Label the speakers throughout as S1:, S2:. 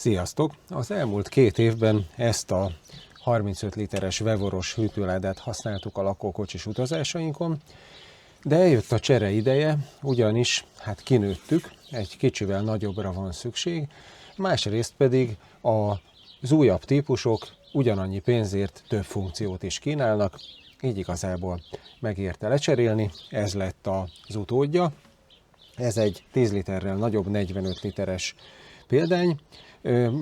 S1: Sziasztok! Az elmúlt 2 évben ezt a 35 literes vevoros hűtőládát használtuk a lakókocsis utazásainkon, de eljött a csere ideje, ugyanis kinőttük, egy kicsivel nagyobbra van szükség, másrészt pedig az újabb típusok ugyanannyi pénzért több funkciót is kínálnak, így igazából megérte lecserélni, ez lett az utódja. Ez egy 10 literrel nagyobb 45 literes példány.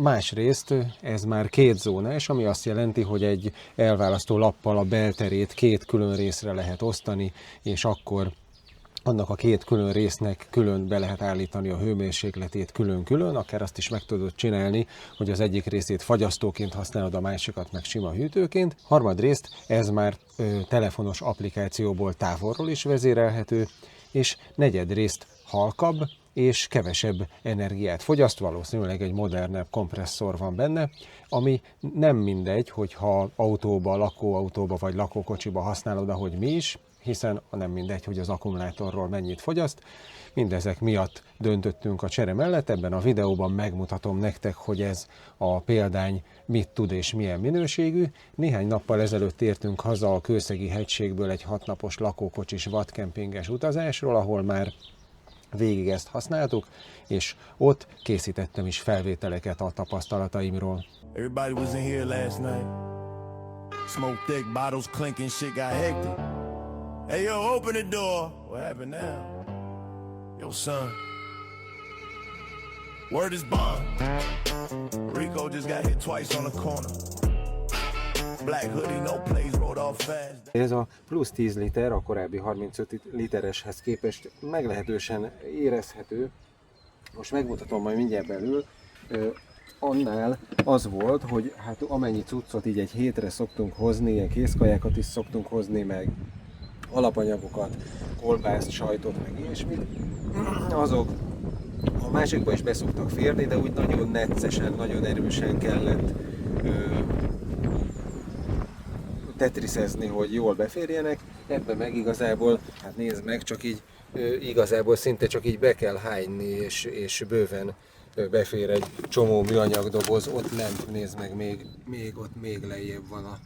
S1: Másrészt ez már 2 zónás, ami azt jelenti, hogy egy elválasztó lappal a belterét 2 külön részre lehet osztani, és akkor annak a 2 külön résznek külön be lehet állítani a hőmérsékletét külön-külön, akár azt is meg tudod csinálni, hogy az egyik részét fagyasztóként használod, a másikat meg sima hűtőként. Harmadrészt ez már telefonos applikációból távolról is vezérelhető, és negyedrészt halkabb és kevesebb energiát fogyaszt, valószínűleg egy modernebb kompresszor van benne, ami nem mindegy, hogyha autóba, lakóautóba vagy lakókocsiba használod, ahogy mi is, hiszen nem mindegy, hogy az akkumulátorról mennyit fogyaszt. Mindezek miatt döntöttünk a csere mellett, ebben a videóban megmutatom nektek, hogy ez a példány mit tud és milyen minőségű. Néhány nappal ezelőtt értünk haza a Kőszegi hegységből egy 6 napos lakókocsis vadkempinges utazásról, ahol már végig ezt használtuk, és ott készítettem is felvételeket a tapasztalataimról.
S2: Everybody was in here last night. Smoke thick, bottles clinking, shit got hectic. Hey yo, open the door. What happened now? Yo son. Word is bond. Rico just got hit twice on the corner. Black hoodie, no plays, rode off fast.
S1: Ez a plusz 10 liter, a korábbi 35 litereshez képest meglehetősen érezhető. Most megmutatom majd mindjárt belül. Annál az volt, hogy amennyi cuccot így egy hétre szoktunk hozni, ilyen készkajákat is szoktunk hozni, meg alapanyagokat, kolbászt, sajtot, meg ilyesmit, azok a másikba is beszoktak férni, de úgy nagyon neccesen, nagyon erősen kellett tetriszezni, hogy jól beférjenek. Ebben meg igazából, nézd meg, csak így igazából szinte csak így be kell hányni, és bőven befér egy csomó műanyag doboz. Ott lent, nézd meg, még lejjebb van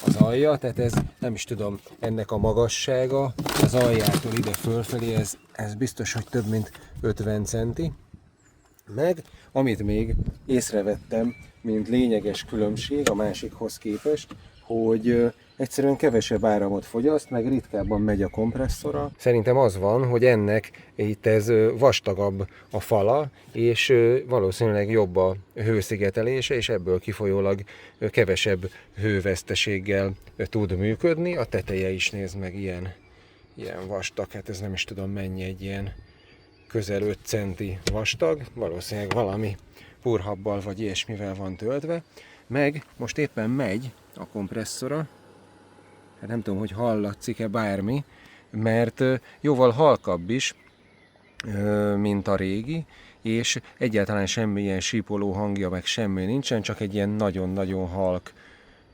S1: az alja, tehát ez nem is tudom, ennek a magassága az aljától ide fölfelé, ez biztos, hogy több mint 50 centi. Meg, amit még észrevettem, mint lényeges különbség a másikhoz képest, hogy egyszerűen kevesebb áramot fogyaszt, meg ritkábban megy a kompresszora. Szerintem az van, hogy ennek itt ez vastagabb a fala, és valószínűleg jobb a hőszigetelése, és ebből kifolyólag kevesebb hőveszteséggel tud működni. A teteje is, nézd meg, ilyen vastag, ez nem is tudom mennyi, egy ilyen közel 5 centi vastag, valószínűleg valami purhabbal vagy ilyesmivel van töltve. Meg most éppen megy a kompresszora, nem tudom, hogy hallatszik-e bármi, mert jóval halkabb is, mint a régi, és egyáltalán semmilyen sípoló hangja, meg semmi nincsen, csak egy ilyen nagyon-nagyon halk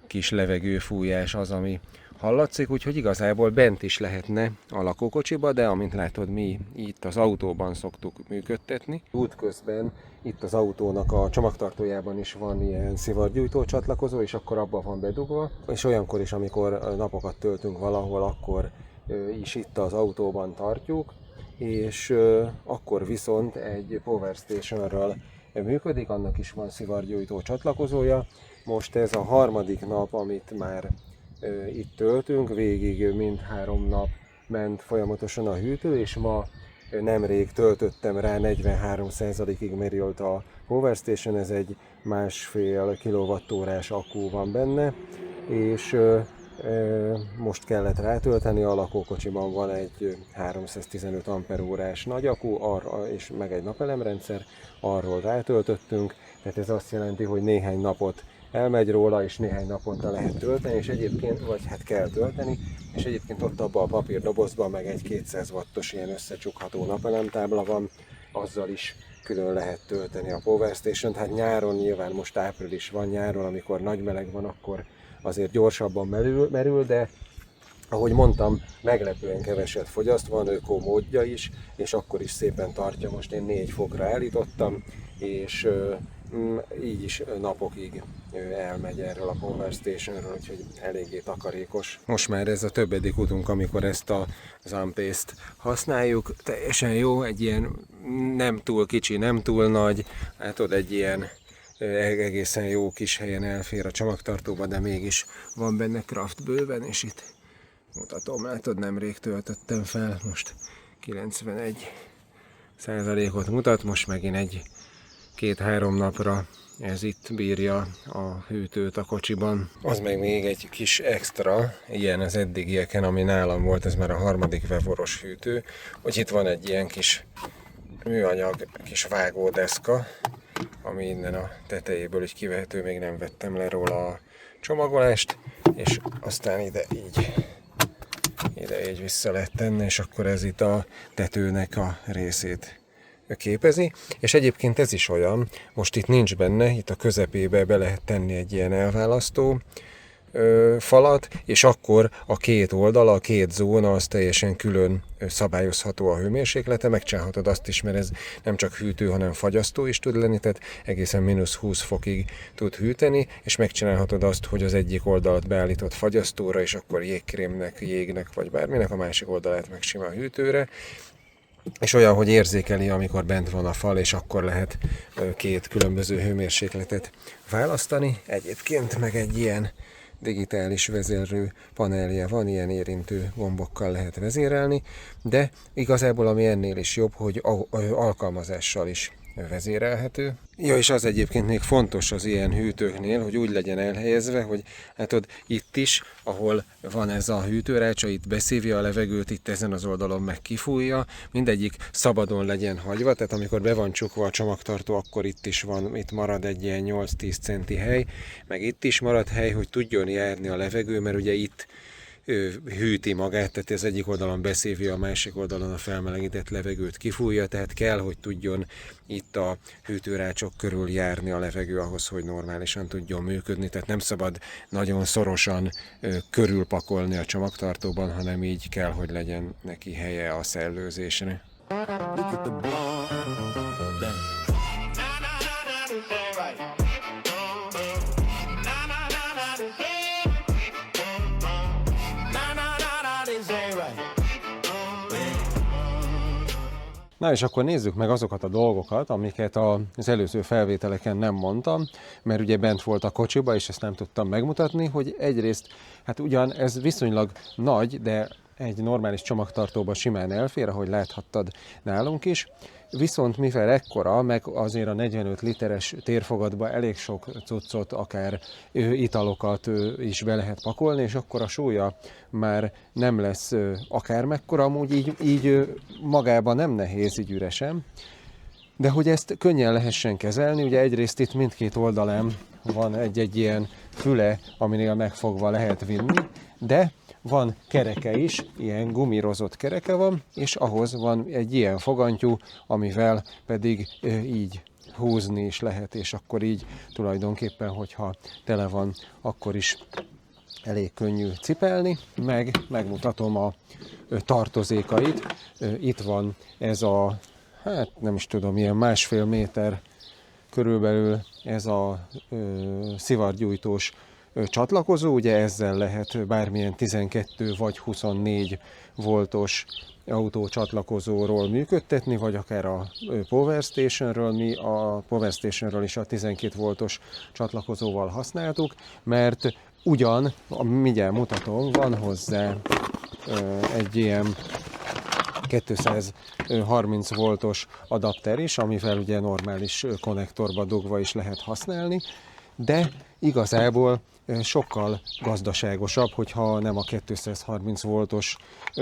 S1: kis levegőfújás az, ami hallatszik, úgyhogy igazából bent is lehetne a lakókocsiba, de amint látod, mi itt az autóban szoktuk működtetni. Útközben itt az autónak a csomagtartójában is van ilyen szivargyújtó csatlakozó, és akkor abban van bedugva, és olyankor is, amikor napokat töltünk valahol, akkor is itt az autóban tartjuk, és akkor viszont egy Power Stationral működik, annak is van szivargyújtó csatlakozója. Most ez a 3. nap, amit már itt töltünk, végig mindhárom nap ment folyamatosan a hűtő, és ma nemrég töltöttem rá, 43%-ig merült a Power Station, ez egy 1,5 kWh-s akku van benne, és most kellett rátölteni, a lakókocsiban van egy 315 Ah nagy akku, és meg egy napelemrendszer, arról rátöltöttünk, tehát ez azt jelenti, hogy néhány napot elmegy róla, és néhány naponta lehet tölteni, és egyébként, vagy kell tölteni, és egyébként ott abban a papírdobozban meg egy 200 wattos ilyen összecsukható napelemtábla van, azzal is külön lehet tölteni a Power Station-t. Nyáron, nyilván most április van, nyáron, amikor nagy meleg van, akkor azért gyorsabban merül, de ahogy mondtam, meglepően keveset fogyaszt, van öko módja is, és akkor is szépen tartja. Most én 4 fokra állítottam, és így is napokig elmegy erről a Power Stationről, úgyhogy eléggé takarékos. Most már ez a többedik utunk, amikor ezt a Zampészt használjuk. Teljesen jó, egy ilyen nem túl kicsi, nem túl nagy, hát ott egy ilyen egészen jó kis helyen elfér a csomagtartóba, de mégis van benne kraft bőven, és itt mutatom, látod, nemrég töltöttem fel, most 91%-ot mutat, most megint 2-3 napra ez itt bírja a hűtőt a kocsiban. Az meg még egy kis extra, ilyen az eddigieken, ami nálam volt, ez már a 3. vevoros hűtő, hogy itt van egy ilyen kis műanyag, kis vágódeszka, ami innen a tetejéből így kivehető, még nem vettem le róla a csomagolást, és aztán ide így vissza lehet tenni, és akkor ez itt a tetőnek a részét képezi, és egyébként ez is olyan, most itt nincs benne, itt a közepébe be lehet tenni egy ilyen elválasztó falat, és akkor a két oldala, a két zóna az teljesen külön szabályozható a hőmérséklete, megcsinálhatod azt is, mert ez nem csak hűtő, hanem fagyasztó is tud lenni, tehát egészen -20 fokig tud hűteni, és megcsinálhatod azt, hogy az egyik oldalat beállítod fagyasztóra, és akkor jégkrémnek, jégnek, vagy bárminek, a másik oldalát meg sima hűtőre, és olyan, hogy érzékeli, amikor bent van a fal, és akkor lehet két különböző hőmérsékletet választani. Egyébként meg egy ilyen digitális vezérlő panelje van, ilyen érintő gombokkal lehet vezérelni, de igazából ami ennél is jobb, hogy alkalmazással is vezérelhető. Ja, és az egyébként még fontos az ilyen hűtőknél, hogy úgy legyen elhelyezve, hogy látod, itt is, ahol van ez a hűtőrácsa, itt beszívja a levegőt, itt ezen az oldalon meg kifújja, mindegyik szabadon legyen hagyva, tehát amikor be van csukva a csomagtartó, akkor itt is van, itt marad egy ilyen 8-10 centi hely, meg itt is marad hely, hogy tudjon járni a levegő, mert ugye itt hűti magát, tehát az egyik oldalon beszívja, a másik oldalon a felmelegített levegőt kifújja, tehát kell, hogy tudjon itt a hűtőrácsok körül járni a levegő ahhoz, hogy normálisan tudjon működni, tehát nem szabad nagyon szorosan körülpakolni a csomagtartóban, hanem így kell, hogy legyen neki helye a szellőzésre. Na és akkor nézzük meg azokat a dolgokat, amiket az előző felvételeken nem mondtam, mert ugye bent volt a kocsiba, és ezt nem tudtam megmutatni, hogy egyrészt, hát ugyan ez viszonylag nagy, de egy normális csomagtartóba simán elfér, ahogy láthattad nálunk is, viszont mivel ekkora, meg azért a 45 literes térfogatba elég sok cuccot, akár italokat is be lehet pakolni, és akkor a súlya már nem lesz akármekkora, amúgy így magában nem nehéz, így üresen. De hogy ezt könnyen lehessen kezelni, ugye egyrészt itt mindkét oldalán van egy ilyen füle, aminél megfogva lehet vinni, de van kereke is, ilyen gumírozott kereke van, és ahhoz van egy ilyen fogantyú, amivel pedig így húzni is lehet, és akkor így tulajdonképpen, hogyha tele van, akkor is elég könnyű cipelni, megmutatom a tartozékait. Itt van ez a, hát nem is tudom, ilyen 1,5 méter körülbelül ez a szivargyújtós csatlakozó, ugye ezzel lehet bármilyen 12 vagy 24 voltos autó csatlakozóról működtetni, vagy akár a Power Stationről. Mi a Power Stationről is a 12 voltos csatlakozóval használtuk, mert ugyan, mindjárt mutatom, van hozzá egy ilyen 230 voltos adapter is, amivel ugye normális konnektorba dugva is lehet használni, de igazából sokkal gazdaságosabb, hogyha nem a 230 voltos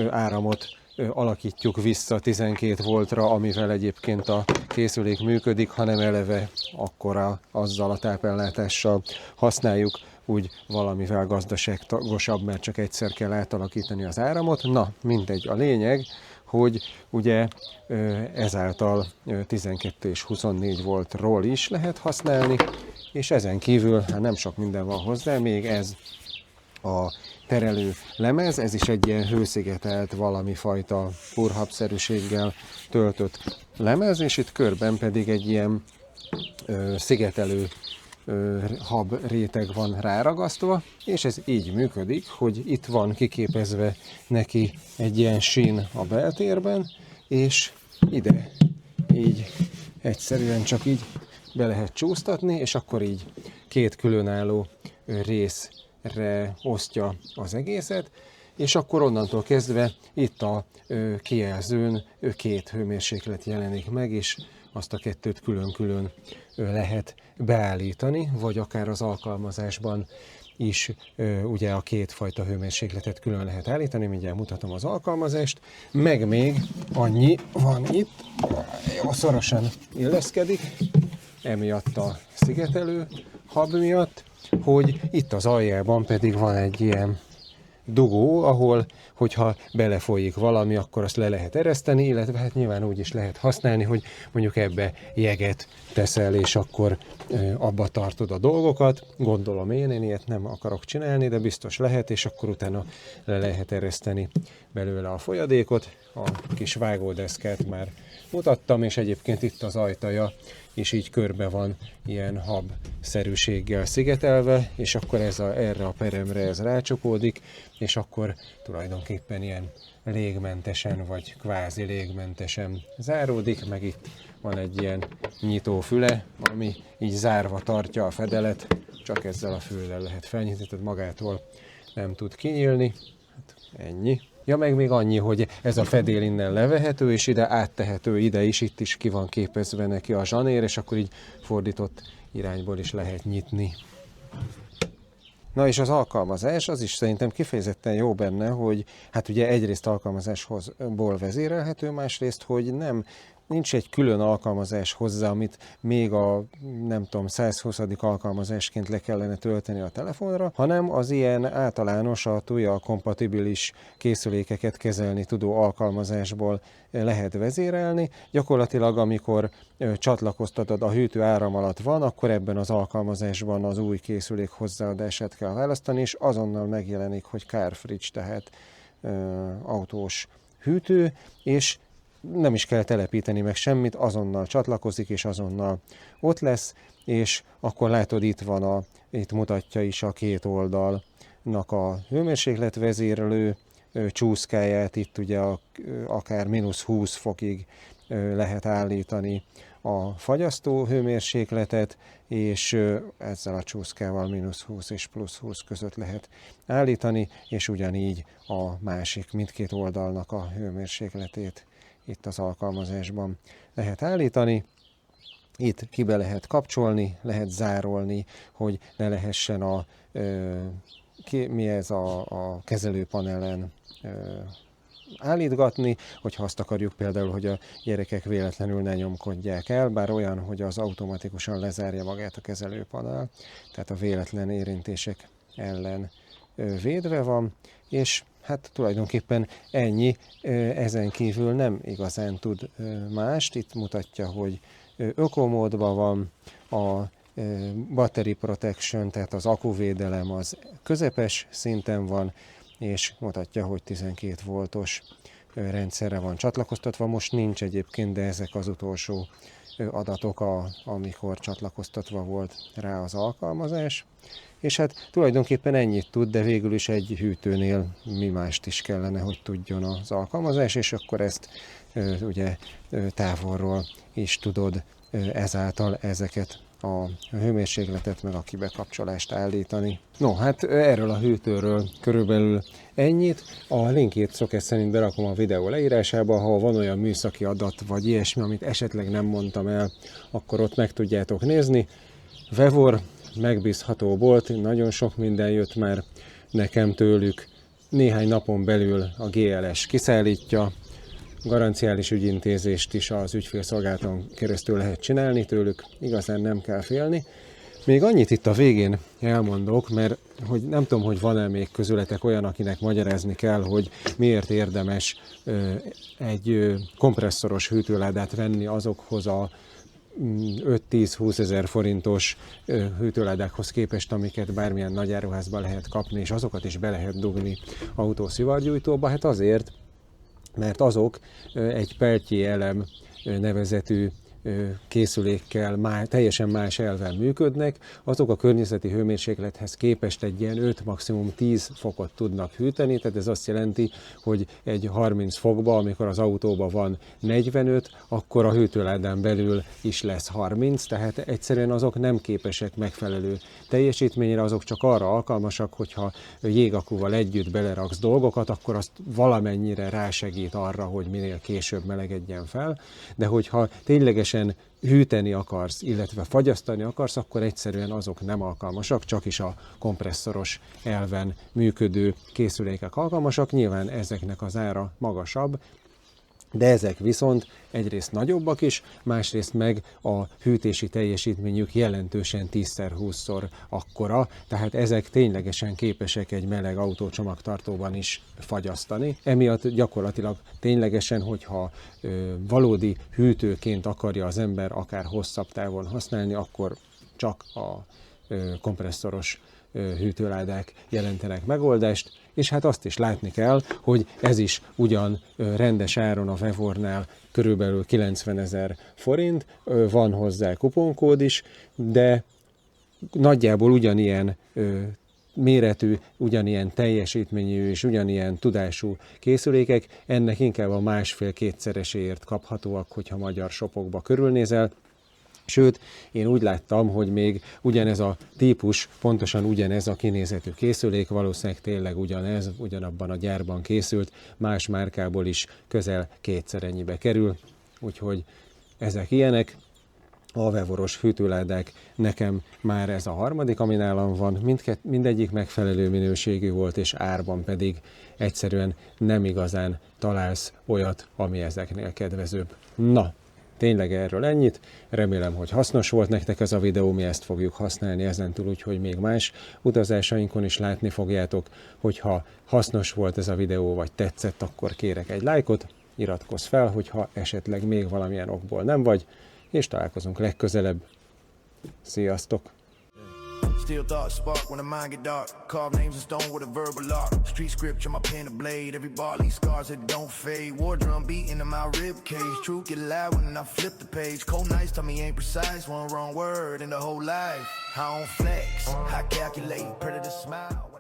S1: áramot alakítjuk vissza 12 voltra, amivel egyébként a készülék működik, hanem eleve akkora azzal a tápellátással használjuk, úgy valamivel gazdaságosabb, mert csak egyszer kell átalakítani az áramot. Na, mindegy, a lényeg, hogy ugye ezáltal 12 és 24 voltról is lehet használni, és ezen kívül hát nem sok minden van hozzá, még ez a terelő lemez, ez is egy ilyen hőszigetelt valami fajta purhabszerűséggel töltött lemez, és itt körben pedig egy ilyen szigetelő hab réteg van ráragasztva, és ez így működik, hogy itt van kiképezve neki egy ilyen sín a beltérben, és ide így egyszerűen csak így be lehet csúsztatni, és akkor így két különálló részre osztja az egészet, és akkor onnantól kezdve itt a kijelzőn két hőmérséklet jelenik meg, és azt a kettőt külön-külön lehet beállítani, vagy akár az alkalmazásban is ugye a kétfajta hőmérsékletet külön lehet állítani, mindjárt mutatom az alkalmazást, meg még annyi van itt, jó szorosan illeszkedik, emiatt a szigetelő hab miatt, hogy itt az aljában pedig van egy ilyen dugó, ahol, hogyha belefolyik valami, akkor azt le lehet ereszteni, illetve hát nyilván úgy is lehet használni, hogy mondjuk ebbe jeget teszel, és akkor abba tartod a dolgokat. Gondolom én ilyet nem akarok csinálni, de biztos lehet, és akkor utána le lehet ereszteni belőle a folyadékot. A kis vágódeszkát már mutattam, és egyébként itt az ajtaja, és így körbe van ilyen hab-szerűséggel szigetelve, és akkor erre a peremre ez rácsapódik, és akkor tulajdonképpen ilyen légmentesen, vagy kvázi légmentesen záródik, meg itt van egy ilyen nyitófüle, ami így zárva tartja a fedelet, csak ezzel a füllel lehet felnyitni, tehát magától nem tud kinyílni. Hát ennyi. Ja, meg még annyi, hogy ez a fedél innen levehető, és ide áttehető ide is, itt is ki van képezve neki a zsanér, és akkor így fordított irányból is lehet nyitni. Na és az alkalmazás, az is szerintem kifejezetten jó benne, hogy hát ugye egyrészt alkalmazásból vezérelhető, másrészt, hogy nincs egy külön alkalmazás hozzá, amit még a, nem tudom, 120. alkalmazásként le kellene tölteni a telefonra, hanem az ilyen általános, a TUJA kompatibilis készülékeket kezelni tudó alkalmazásból lehet vezérelni. Gyakorlatilag, amikor csatlakoztatod, a hűtő áram alatt van, akkor ebben az alkalmazásban az új készülék hozzáadását kell választani, és azonnal megjelenik, hogy car fridge, tehát autós hűtő, és nem is kell telepíteni meg semmit, azonnal csatlakozik, és azonnal ott lesz, és akkor látod, itt mutatja is a két oldalnak a hőmérsékletvezérelő csúszkáját, itt ugye akár -20 fokig lehet állítani a fagyasztó hőmérsékletet, és ezzel a csúszkával -20 és +20 között lehet állítani, és ugyanígy a másik, mindkét oldalnak a hőmérsékletét itt az alkalmazásban lehet állítani. Itt kibe lehet kapcsolni, lehet zárolni, hogy ne lehessen a kezelőpanelen állítgatni, hogyha azt akarjuk például, hogy a gyerekek véletlenül ne nyomkodják el, bár olyan, hogy az automatikusan lezárja magát a kezelőpanel, tehát a véletlen érintések ellen védve van, és hát tulajdonképpen ennyi, ezen kívül nem igazán tud mást. Itt mutatja, hogy ökomódban van, a battery protection, tehát az akkuvédelem az közepes szinten van, és mutatja, hogy 12 voltos rendszerre van csatlakoztatva. Most nincs egyébként, de ezek az utolsó adatok, amikor csatlakoztatva volt rá az alkalmazás. És hát tulajdonképpen ennyit tud, de végül is egy hűtőnél mi mást is kellene, hogy tudjon az alkalmazás, és akkor ezt ugye távolról is tudod ezáltal ezeket a hőmérsékletet meg a kibekapcsolást állítani. No, hát erről a hűtőről körülbelül ennyit. A linkjét szokás szerint berakom a videó leírásába, ha van olyan műszaki adat vagy ilyesmi, amit esetleg nem mondtam el, akkor ott meg tudjátok nézni. Vevor, megbízható bolt, nagyon sok minden jött már nekem tőlük. Néhány napon belül a GLS kiszállítja, garanciális ügyintézést is az ügyfélszolgálaton keresztül lehet csinálni tőlük, igazán nem kell félni. Még annyit itt a végén elmondok, mert hogy nem tudom, hogy van-e még közületek olyan, akinek magyarázni kell, hogy miért érdemes egy kompresszoros hűtőládát venni azokhoz a 5-10-20 ezer forintos hűtőládákhoz képest, amiket bármilyen nagy áruházban lehet kapni, és azokat is be lehet dugni autószivargyújtóba. Hát azért, mert azok egy peltjé elem nevezetű készülékkel teljesen más elven működnek, azok a környezeti hőmérséklethez képest egy ilyen 5, maximum 10 fokot tudnak hűteni, tehát ez azt jelenti, hogy egy 30 fokba, amikor az autóban van 45, akkor a hűtőládán belül is lesz 30, tehát egyszerűen azok nem képesek megfelelő teljesítményre, azok csak arra alkalmasak, hogyha jégakúval együtt beleraksz dolgokat, akkor azt valamennyire rásegít arra, hogy minél később melegedjen fel, de hogyha ténylegesen hűteni akarsz, illetve fagyasztani akarsz, akkor egyszerűen azok nem alkalmasak, csak is a kompresszoros elven működő készülékek alkalmasak. Nyilván ezeknek az ára magasabb, de ezek viszont egyrészt nagyobbak is, másrészt meg a hűtési teljesítményük jelentősen 10-20-szor akkora, tehát ezek ténylegesen képesek egy meleg autócsomagtartóban is fagyasztani. Emiatt gyakorlatilag ténylegesen, hogyha valódi hűtőként akarja az ember akár hosszabb távon használni, akkor csak a kompresszoros hűtőládák jelentenek megoldást, és hát azt is látni kell, hogy ez is ugyan rendes áron a Vevornál körülbelül 90 000 forint, van hozzá kuponkód is, de nagyjából ugyanilyen méretű, ugyanilyen teljesítményű és ugyanilyen tudású készülékek, ennek inkább a másfél-kétszereséért kaphatóak, hogyha magyar shopokba körülnézel. Sőt, én úgy láttam, hogy még ugyanez a típus, pontosan ugyanez a kinézetű készülék, valószínűleg tényleg ugyanabban a gyárban készült, más márkából is közel kétszer ennyibe kerül, úgyhogy ezek ilyenek. A Vevoros hűtőládák, nekem már ez a harmadik, ami nálam van, mindegyik megfelelő minőségű volt, és árban pedig egyszerűen nem igazán találsz olyat, ami ezeknél kedvezőbb. Na, tényleg erről ennyit, remélem, hogy hasznos volt nektek ez a videó, mi ezt fogjuk használni ezentúl, úgyhogy még más utazásainkon is látni fogjátok, hogyha hasznos volt ez a videó, vagy tetszett, akkor kérek egy lájkot, iratkozz fel, hogyha esetleg még valamilyen okból nem vagy, és találkozunk legközelebb. Sziasztok!
S2: Still thoughts spark when the mind get dark. Carve names in stone with a verbal art. Street scripture, my pen a blade. Every bar leaves scars that don't fade. War drum beating in my rib cage. Truth get loud when I flip the page. Cold nights tell me ain't precise. One wrong word in the whole life. I don't flex, I calculate. Predator smile.